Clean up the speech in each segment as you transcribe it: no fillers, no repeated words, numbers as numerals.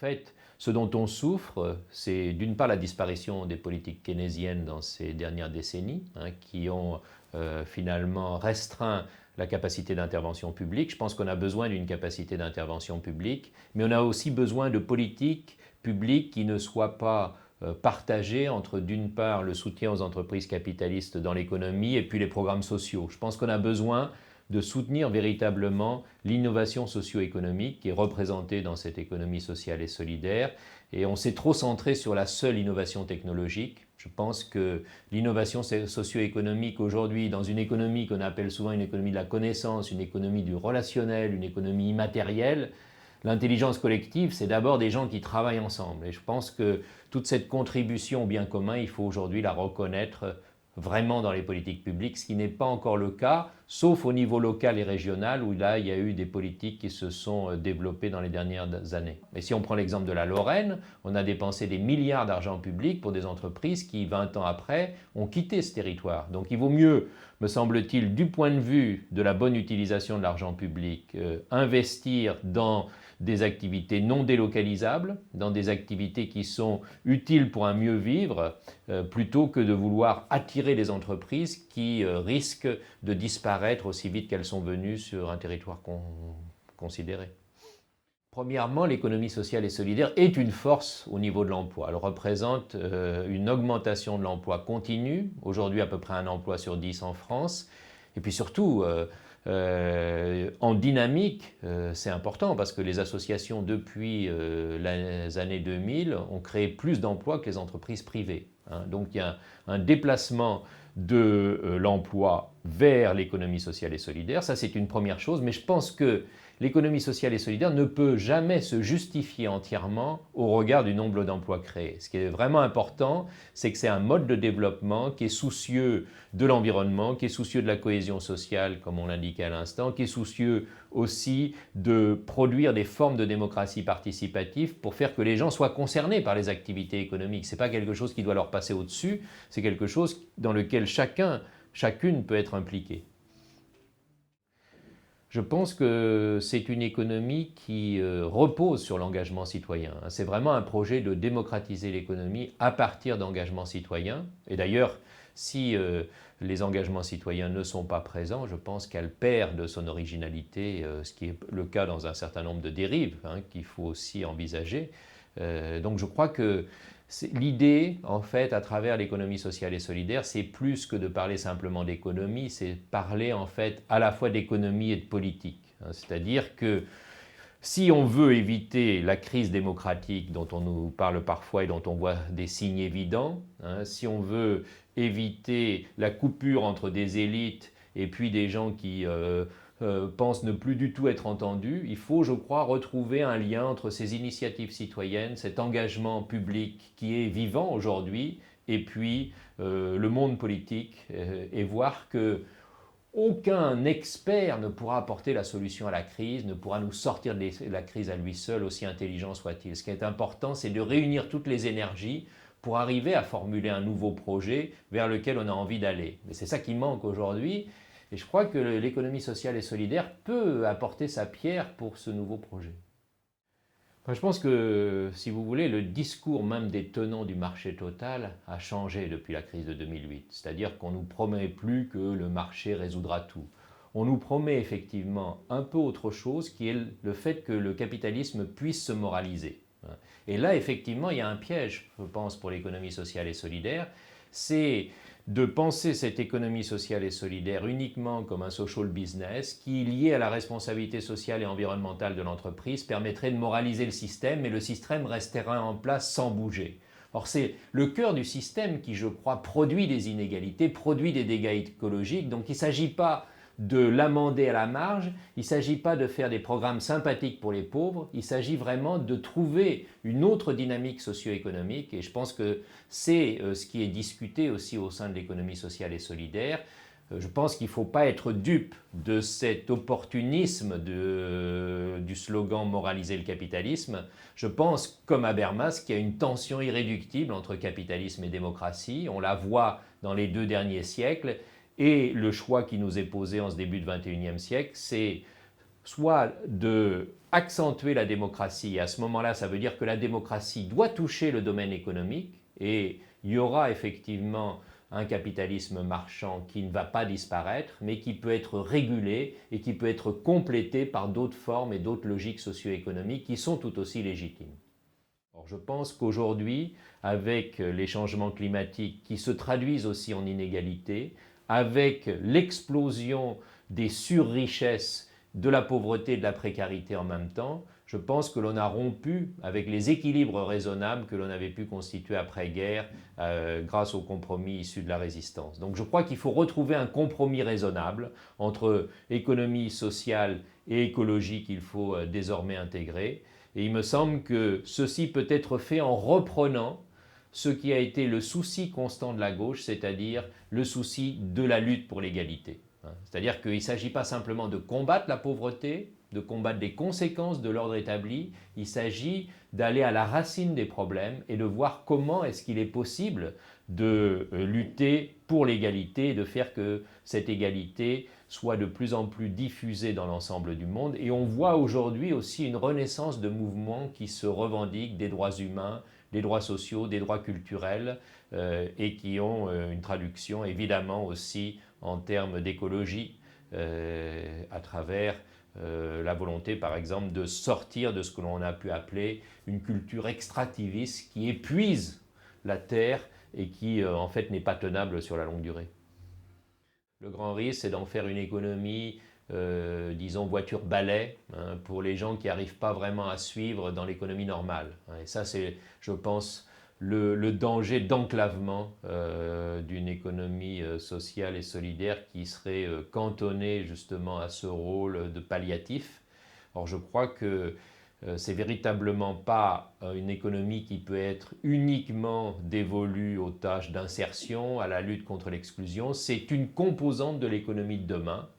fait, ce dont on souffre, c'est d'une part la disparition des politiques keynésiennes dans ces dernières décennies, qui ont finalement restreint la capacité d'intervention publique. Je pense qu'on a besoin d'une capacité d'intervention publique, mais on a aussi besoin de politiques publiques qui ne soient pas partagées entre, d'une part, le soutien aux entreprises capitalistes dans l'économie et puis les programmes sociaux. Je pense qu'on a besoin de soutenir véritablement l'innovation socio-économique qui est représentée dans cette économie sociale et solidaire. Et on s'est trop centré sur la seule innovation technologique. Je pense que l'innovation socio-économique aujourd'hui, dans une économie qu'on appelle souvent une économie de la connaissance, une économie du relationnel, une économie immatérielle, l'intelligence collective, c'est d'abord des gens qui travaillent ensemble. Et je pense que toute cette contribution au bien commun, il faut aujourd'hui la reconnaître vraiment dans les politiques publiques, ce qui n'est pas encore le cas, sauf au niveau local et régional, où là, il y a eu des politiques qui se sont développées dans les dernières années. Mais si on prend l'exemple de la Lorraine, on a dépensé des milliards d'argent public pour des entreprises qui, 20 ans après, ont quitté ce territoire. Donc il vaut mieux, me semble-t-il, du point de vue de la bonne utilisation de l'argent public, investir dans des activités non délocalisables, dans des activités qui sont utiles pour un mieux vivre, plutôt que de vouloir attirer des entreprises qui risquent de disparaître aussi vite qu'elles sont venues sur un territoire considéré. Premièrement, l'économie sociale et solidaire est une force au niveau de l'emploi. Elle représente une augmentation de l'emploi continue, aujourd'hui à peu près un emploi sur 10 en France, et puis surtout, en dynamique, c'est important parce que les associations depuis les années 2000 ont créé plus d'emplois que les entreprises privées. Donc il y a un déplacement de l'emploi vers l'économie sociale et solidaire, ça c'est une première chose, mais je pense que l'économie sociale et solidaire ne peut jamais se justifier entièrement au regard du nombre d'emplois créés. Ce qui est vraiment important, c'est que c'est un mode de développement qui est soucieux de l'environnement, qui est soucieux de la cohésion sociale, comme on l'indiquait à l'instant, qui est soucieux aussi de produire des formes de démocratie participative pour faire que les gens soient concernés par les activités économiques. Ce n'est pas quelque chose qui doit leur passer au-dessus, c'est quelque chose dans lequel chacune peut être impliquée. Je pense que c'est une économie qui repose sur l'engagement citoyen. C'est vraiment un projet de démocratiser l'économie à partir d'engagements citoyens. Et d'ailleurs, si les engagements citoyens ne sont pas présents, je pense qu'elle perd de son originalité, ce qui est le cas dans un certain nombre de dérives qu'il faut aussi envisager. Donc je crois que l'idée, en fait, à travers l'économie sociale et solidaire, c'est plus que de parler simplement d'économie, c'est parler en fait à la fois d'économie et de politique. C'est-à-dire que si on veut éviter la crise démocratique dont on nous parle parfois et dont on voit des signes évidents, si on veut éviter la coupure entre des élites et puis des gens qui pensent ne plus du tout être entendus, il faut, je crois, retrouver un lien entre ces initiatives citoyennes, cet engagement public qui est vivant aujourd'hui, et puis le monde politique, et voir que aucun expert ne pourra apporter la solution à la crise, ne pourra nous sortir de la crise à lui seul, aussi intelligent soit-il. Ce qui est important, c'est de réunir toutes les énergies pour arriver à formuler un nouveau projet vers lequel on a envie d'aller. Mais c'est ça qui manque aujourd'hui. Et je crois que l'économie sociale et solidaire peut apporter sa pierre pour ce nouveau projet. Je pense que, si vous voulez, le discours même des tenants du marché total a changé depuis la crise de 2008. C'est-à-dire qu'on ne nous promet plus que le marché résoudra tout. On nous promet effectivement un peu autre chose, qui est le fait que le capitalisme puisse se moraliser. Et là, effectivement, il y a un piège, je pense, pour l'économie sociale et solidaire, c'est de penser cette économie sociale et solidaire uniquement comme un social business qui, lié à la responsabilité sociale et environnementale de l'entreprise, permettrait de moraliser le système et le système resterait en place sans bouger. Or, c'est le cœur du système qui, je crois, produit des inégalités, produit des dégâts écologiques. Donc, il ne s'agit pas de l'amender à la marge, il ne s'agit pas de faire des programmes sympathiques pour les pauvres, il s'agit vraiment de trouver une autre dynamique socio-économique et je pense que c'est ce qui est discuté aussi au sein de l'économie sociale et solidaire. Je pense qu'il ne faut pas être dupe de cet opportunisme du slogan « moraliser le capitalisme ». Je pense, comme Habermas, qu'il y a une tension irréductible entre capitalisme et démocratie. On la voit dans les 2 derniers siècles. Et le choix qui nous est posé en ce début du XXIe siècle, c'est soit accentuer la démocratie. Et à ce moment-là, ça veut dire que la démocratie doit toucher le domaine économique et il y aura effectivement un capitalisme marchand qui ne va pas disparaître, mais qui peut être régulé et qui peut être complété par d'autres formes et d'autres logiques socio-économiques qui sont tout aussi légitimes. Alors, je pense qu'aujourd'hui, avec les changements climatiques qui se traduisent aussi en inégalités, avec l'explosion des surrichesses, de la pauvreté et de la précarité en même temps, je pense que l'on a rompu avec les équilibres raisonnables que l'on avait pu constituer après-guerre grâce aux compromis issus de la résistance. Donc je crois qu'il faut retrouver un compromis raisonnable entre économie sociale et écologie qu'il faut désormais intégrer. Et il me semble que ceci peut être fait en reprenant ce qui a été le souci constant de la gauche, c'est-à-dire le souci de la lutte pour l'égalité. C'est-à-dire qu'il ne s'agit pas simplement de combattre la pauvreté, de combattre les conséquences de l'ordre établi, il s'agit d'aller à la racine des problèmes et de voir comment est-ce qu'il est possible de lutter pour l'égalité et de faire que cette égalité soit de plus en plus diffusée dans l'ensemble du monde. Et on voit aujourd'hui aussi une renaissance de mouvements qui se revendiquent des droits humains, des droits sociaux, des droits culturels et qui ont une traduction évidemment aussi en termes d'écologie à travers la volonté par exemple de sortir de ce que l'on a pu appeler une culture extractiviste qui épuise la terre et qui en fait n'est pas tenable sur la longue durée. Le grand risque, c'est d'en faire une économie, disons, voiture-balai, hein, pour les gens qui n'arrivent pas vraiment à suivre dans l'économie normale. Et ça, c'est, je pense, le danger d'enclavement d'une économie sociale et solidaire qui serait cantonnée justement à ce rôle de palliatif. Or, je crois que c'est véritablement pas une économie qui peut être uniquement dévolue aux tâches d'insertion, à la lutte contre l'exclusion. C'est une composante de l'économie de demain,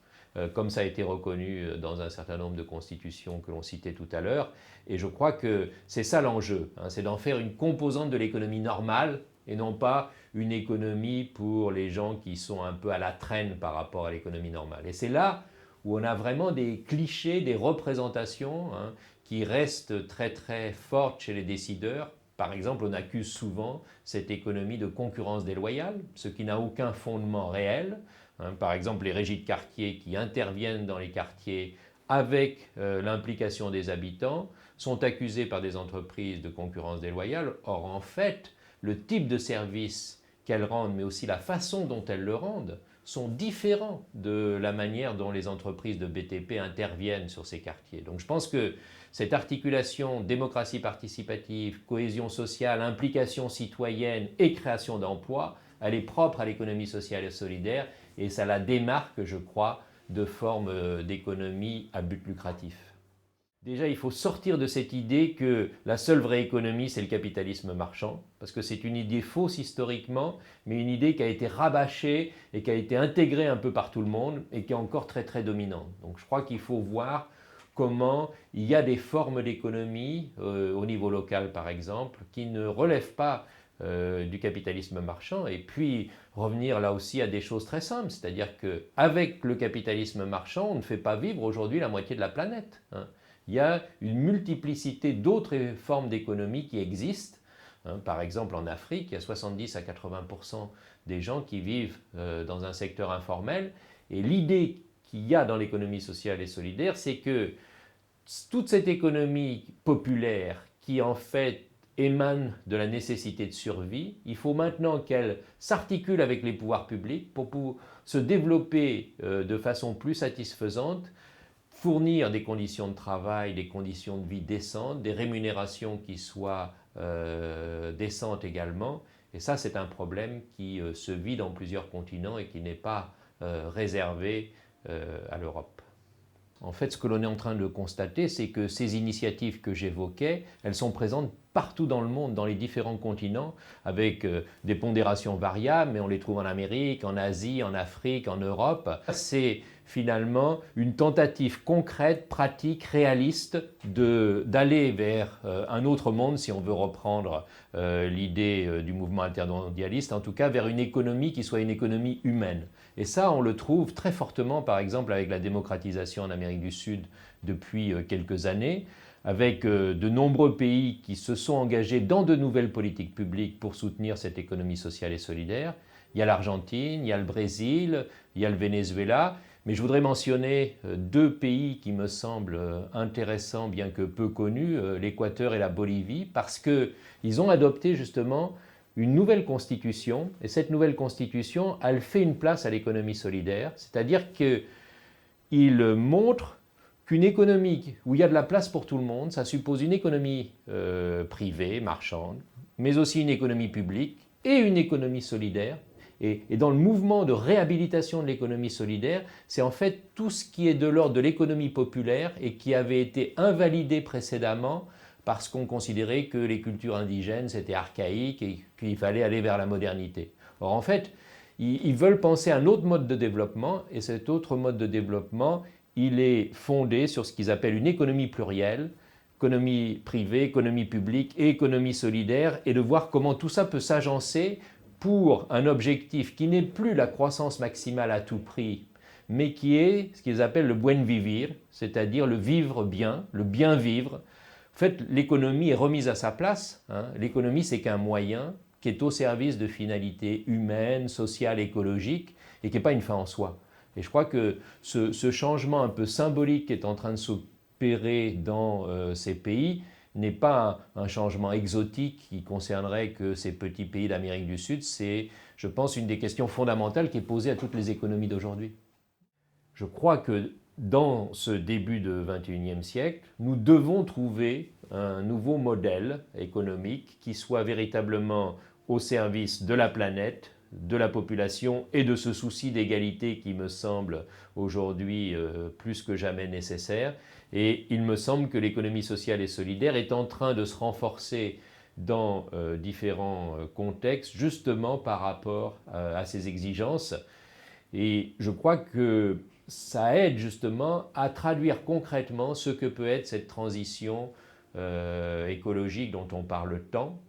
comme ça a été reconnu dans un certain nombre de constitutions que l'on citait tout à l'heure. Et je crois que c'est ça l'enjeu, hein, c'est d'en faire une composante de l'économie normale et non pas une économie pour les gens qui sont un peu à la traîne par rapport à l'économie normale. Et c'est là où on a vraiment des clichés, des représentations, hein, qui restent très très fortes chez les décideurs. Par exemple, on accuse souvent cette économie de concurrence déloyale, ce qui n'a aucun fondement réel. Par exemple, les régies de quartier qui interviennent dans les quartiers avec l'implication des habitants sont accusées par des entreprises de concurrence déloyale. Or, en fait, le type de service qu'elles rendent, mais aussi la façon dont elles le rendent, sont différents de la manière dont les entreprises de BTP interviennent sur ces quartiers. Donc je pense que cette articulation démocratie participative, cohésion sociale, implication citoyenne et création d'emplois, elle est propre à l'économie sociale et solidaire et ça la démarque, je crois, de formes d'économie à but lucratif. Déjà, il faut sortir de cette idée que la seule vraie économie, c'est le capitalisme marchand, parce que c'est une idée fausse historiquement, mais une idée qui a été rabâchée et qui a été intégrée un peu par tout le monde et qui est encore très très dominante. Donc je crois qu'il faut voir comment il y a des formes d'économie, au niveau local par exemple, qui ne relèvent pas du capitalisme marchand, et puis revenir là aussi à des choses très simples, c'est-à-dire qu'avec le capitalisme marchand, on ne fait pas vivre aujourd'hui la moitié de la planète, hein. Il y a une multiplicité d'autres formes d'économie qui existent. Par exemple, en Afrique, il y a 70 à 80% des gens qui vivent dans un secteur informel. Et l'idée qu'il y a dans l'économie sociale et solidaire, c'est que toute cette économie populaire qui en fait émane de la nécessité de survie, il faut maintenant qu'elle s'articule avec les pouvoirs publics pour se développer de façon plus satisfaisante, fournir des conditions de travail, des conditions de vie décentes, des rémunérations qui soient décentes également. Et ça, c'est un problème qui se vit dans plusieurs continents et qui n'est pas réservé à l'Europe. En fait, ce que l'on est en train de constater, c'est que ces initiatives que j'évoquais, elles sont présentes partout dans le monde, dans les différents continents, avec des pondérations variables, mais on les trouve en Amérique, en Asie, en Afrique, en Europe. C'est finalement une tentative concrète, pratique, réaliste d'aller vers un autre monde, si on veut reprendre l'idée du mouvement intermondialiste, en tout cas vers une économie qui soit une économie humaine. Et ça, on le trouve très fortement, par exemple, avec la démocratisation en Amérique du Sud depuis quelques années, avec de nombreux pays qui se sont engagés dans de nouvelles politiques publiques pour soutenir cette économie sociale et solidaire. Il y a l'Argentine, il y a le Brésil, il y a le Venezuela, mais je voudrais mentionner deux pays qui me semblent intéressants, bien que peu connus, l'Équateur et la Bolivie, parce qu'ils ont adopté justement une nouvelle constitution, et cette nouvelle constitution, elle fait une place à l'économie solidaire, c'est-à-dire qu'il montre qu'une économie où il y a de la place pour tout le monde, ça suppose une économie privée, marchande, mais aussi une économie publique et une économie solidaire. Et dans le mouvement de réhabilitation de l'économie solidaire, c'est en fait tout ce qui est de l'ordre de l'économie populaire et qui avait été invalidé précédemment parce qu'on considérait que les cultures indigènes c'était archaïque et qu'il fallait aller vers la modernité. Or en fait, ils veulent penser à un autre mode de développement et cet autre mode de développement, il est fondé sur ce qu'ils appellent une économie plurielle, économie privée, économie publique et économie solidaire, et de voir comment tout ça peut s'agencer pour un objectif qui n'est plus la croissance maximale à tout prix, mais qui est ce qu'ils appellent le buen vivir, c'est-à-dire le vivre bien, le bien vivre. En fait, l'économie est remise à sa place. L'économie, c'est qu'un moyen qui est au service de finalités humaines, sociales, écologiques, et qui n'est pas une fin en soi. Et je crois que ce changement un peu symbolique qui est en train de s'opérer dans ces pays n'est pas un changement exotique qui concernerait que ces petits pays d'Amérique du Sud. C'est, je pense, une des questions fondamentales qui est posée à toutes les économies d'aujourd'hui. Je crois que dans ce début de XXIe siècle, nous devons trouver un nouveau modèle économique qui soit véritablement au service de la planète, de la population et de ce souci d'égalité qui me semble aujourd'hui plus que jamais nécessaire. Et il me semble que l'économie sociale et solidaire est en train de se renforcer dans différents contextes, justement par rapport à ces exigences. Et je crois que ça aide justement à traduire concrètement ce que peut être cette transition écologique dont on parle tant.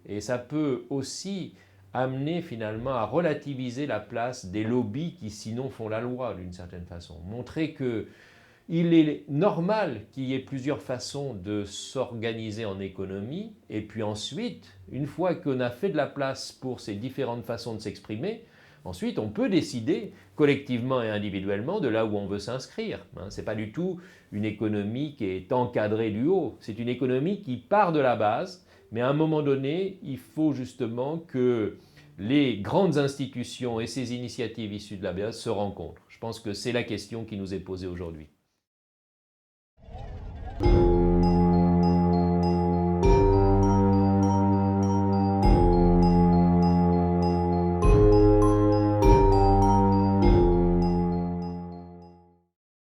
Et ça peut aussi amener finalement à relativiser la place des lobbies qui sinon font la loi d'une certaine façon. Montrer qu'il est normal qu'il y ait plusieurs façons de s'organiser en économie et puis ensuite, une fois qu'on a fait de la place pour ces différentes façons de s'exprimer, ensuite on peut décider collectivement et individuellement de là où on veut s'inscrire. Ce n'est pas du tout une économie qui est encadrée du haut, c'est une économie qui part de la base. Mais à un moment donné, il faut justement que les grandes institutions et ces initiatives issues de la base se rencontrent. Je pense que c'est la question qui nous est posée aujourd'hui.